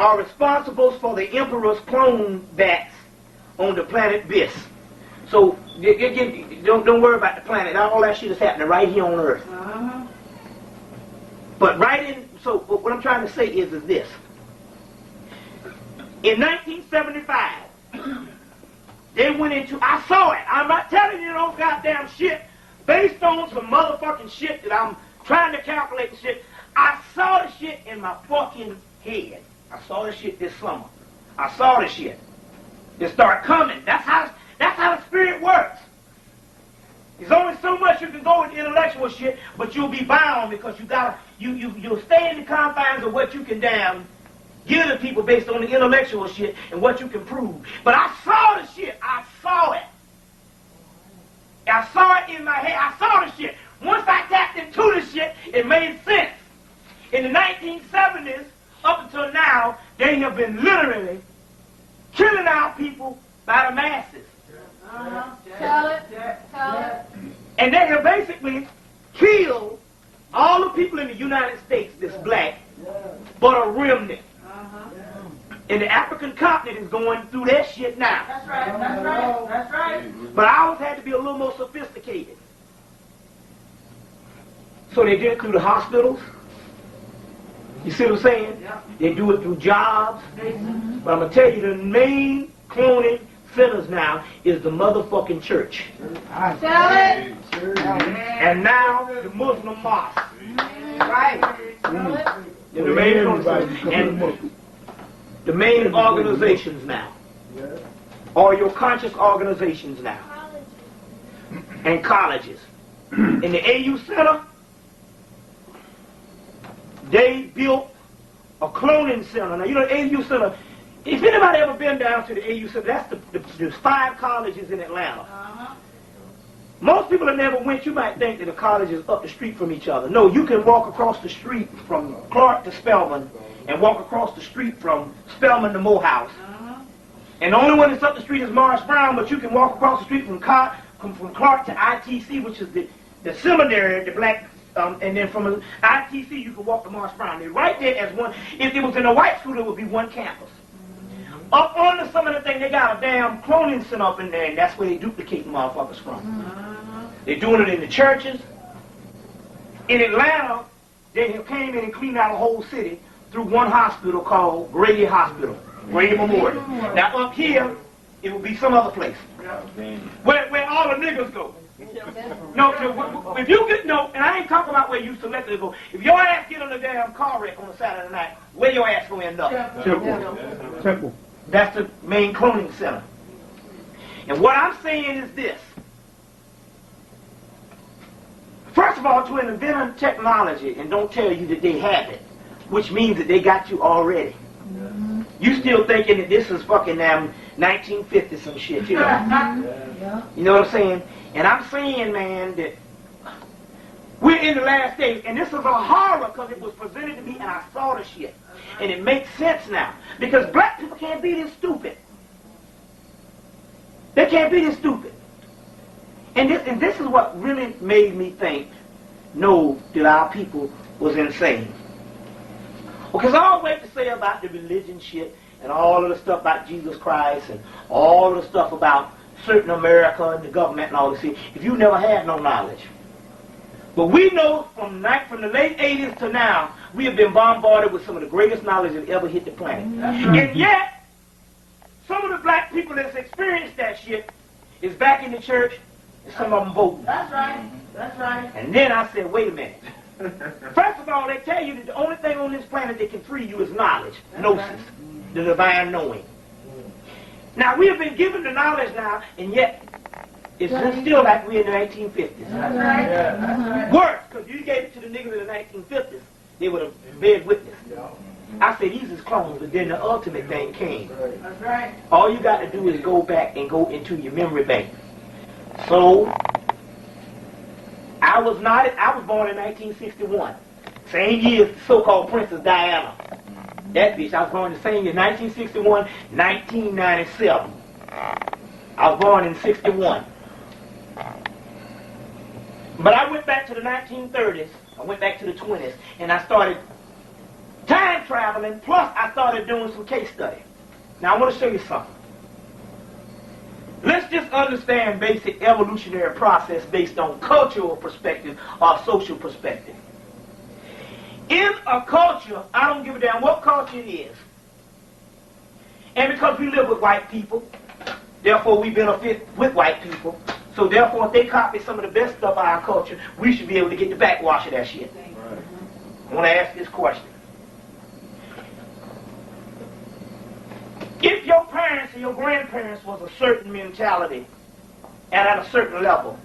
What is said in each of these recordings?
are responsible for the Emperor's clone bats on the planet Bis. So don't worry about the planet. All that shit is happening right here on Earth. But so what I'm trying to say is this. In 1975, they went into, I saw it. I'm not telling you no goddamn shit based on some motherfucking shit that I'm trying to calculate and shit. I saw the shit in my fucking head. I saw the shit this summer. I saw the shit. It started coming. That's how the spirit works. There's only so much you can go with intellectual shit, but you'll be bound because you'll stay in the confines of what you can damn give to people based on the intellectual shit and what you can prove. But I saw the shit. I saw it. I saw it in my head. I saw the shit. Once I tapped into the shit, it made sense. In the 1970s, up until now, they have been literally killing our people by the masses. Tell it. And they have basically killed all the people in the United States that's black, but a remnant. And the African continent is going through that shit now. That's right. But ours had to be a little more sophisticated. So they did it through the hospitals. You see what I'm saying? They do it through jobs. But I'm going to tell you, the main cloning centers now is the motherfucking church. Tell it. And now the Muslim mosque. Right. The main organizations now. Or your conscious organizations now. And colleges. In the AU Center, they built a cloning center. Now, you know, the AU Center, if anybody ever been down to the AU Center, that's there's 5 colleges in Atlanta. Most people that never went, you might think that the colleges up the street from each other. No, you can walk across the street from Clark to Spelman and walk across the street from Spelman to Morehouse. And the only one that's up the street is Morris Brown, but you can walk across the street from Clark to ITC, which is the seminary, the black, and then from ITC you can walk to Morris Brown. They're right there as one. If it was in a white school, it would be one campus. Up on some of the thing, they got a damn cloning center up in there, and that's where they duplicate motherfuckers from. They're doing it in the churches. In Atlanta, they came in and cleaned out a whole city through one hospital called Grady Hospital, Grady Memorial. Now up here, it will be some other place. Where all the niggas go. No, if you get, and I ain't talking about where you selectively go. If your ass get on a damn car wreck on a Saturday night, where your ass gonna end up? Temple. That's the main cloning center. And what I'm saying is this. First of all, to invent technology and don't tell you that they have it, which means that they got you already. You still thinking that this is fucking 1950 some shit, you know? You know what I'm saying? And I'm saying, man, that we're in the last days, and this is a horror because it was presented to me and I saw the shit. And it makes sense now. Because black people can't be this stupid. They can't be this stupid. And this is what really made me think, no, that our people was insane. Because all the way to say about the religion shit and all of the stuff about Jesus Christ and all of the stuff about certain America and the government and all this shit, if you never had no knowledge. But we know from the late 80s to now, we have been bombarded with some of the greatest knowledge that ever hit the planet. And yet, some of the black people that's experienced that shit is back in the church and some of them voting. That's right. That's right. And then I said, wait a minute. First of all, they tell you that the only thing on this planet that can free you is knowledge, gnosis, the divine knowing. Now, we have been given the knowledge now, and yet it's still like we're in the 1950s. That's right. That's right. Worse, because you gave it to the niggas in the 1950s, they would have been witness. I said, these is clones, but then the ultimate thing came. That's right. All you got to do is go back and go into your memory bank. So, I was born in 1961. Same year as the so-called Princess Diana. That bitch, I was born the same year, 1961, 1997. I was born in 61. But I went back to the 1930s, I went back to the 20s, and I started time traveling, plus I started doing some case study. Now I want to show you something. Let's just understand basic evolutionary process based on cultural perspective or social perspective. In a culture, I don't give a damn what culture it is. And because we live with white people, therefore we benefit with white people. So therefore, if they copy some of the best stuff of our culture, we should be able to get the backwash of that shit. I want to ask this question. If your parents or your grandparents was a certain mentality and at a certain level,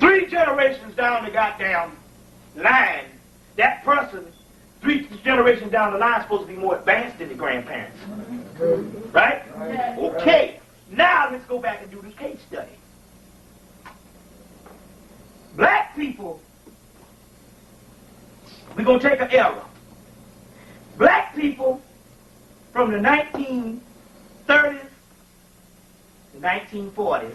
3 generations down the goddamn line, that person, 3 generations down the line, is supposed to be more advanced than the grandparents. Right? Okay. Now let's go back and do this case study. Black people, we're going to take an era. Black people from the 1930s, the 1940s,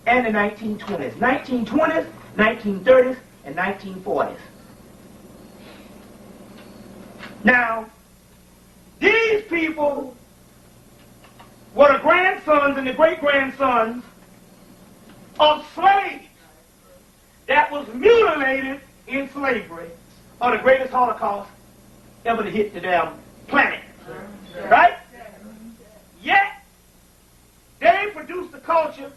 and the 1920s. 1920s, 1930s, and 1940s. Now, these people were the grandsons and the great-grandsons of slaves that was mutilated in slavery, or the greatest Holocaust ever to hit the damn planet. Right? Yet, they produced a culture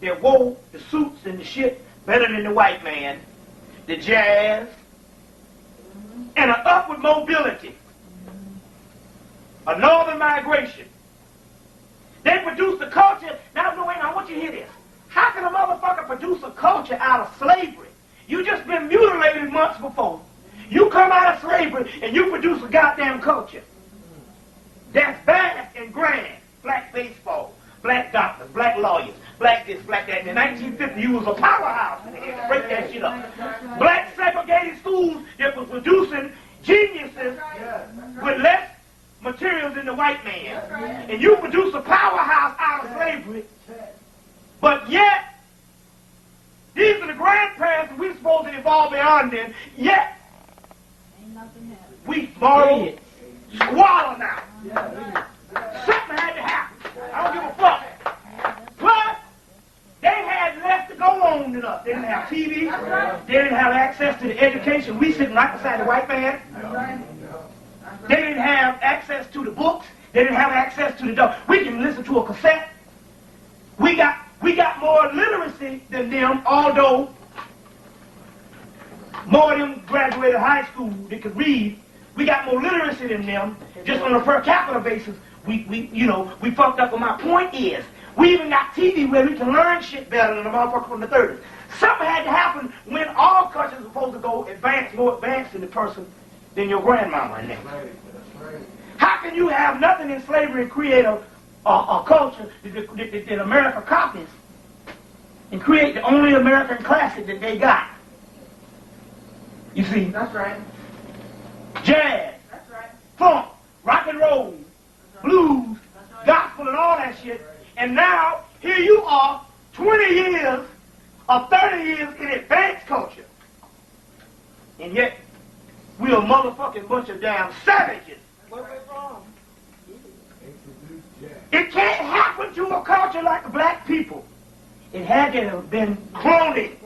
that wore the suits and the shit better than the white man, the jazz, and an upward mobility, a northern migration. They produced a culture. Now, no, wait, I want you to hear this. How can a motherfucker produce a culture out of slavery? You just been mutilated months before. You come out of slavery and you produce a goddamn culture that's vast and grand. Black baseball, black doctors, black lawyers, black this, black that. In the 1950s, you was a powerhouse. And they had to break that shit up. Black segregated schools that was producing geniuses with less materials than the white man. And you produce a powerhouse out of slavery. But yet, these are the grandparents and we're supposed to evolve beyond them. Yet, we borrow, squalor now. Something had to happen. I don't give a fuck. Plus, they had less to go on than us. They didn't have TV. They didn't have access to the education. We sitting right beside the white man. They didn't have access to the books. They didn't have access to the dog. We can listen to a cassette. We got more literacy than them, although more of them graduated high school that could read. We got more literacy than them, just on a per capita basis. We fucked up. But my point is, we even got TV where we can learn shit better than the motherfucker from the 30s. Something had to happen when all cultures are supposed to go more advanced than the person than your grandmama and them. How can you have nothing in slavery and create a culture that America copies and create the only American classic that they got? You see? That's right. Jazz, That's right. funk, rock and roll, blues, gospel and all that shit. And now, here you are, 20 years or 30 years in advanced culture. And yet, we're a motherfucking bunch of damn savages. Where we from? It can't happen to a culture like black people. It had to have been cloning.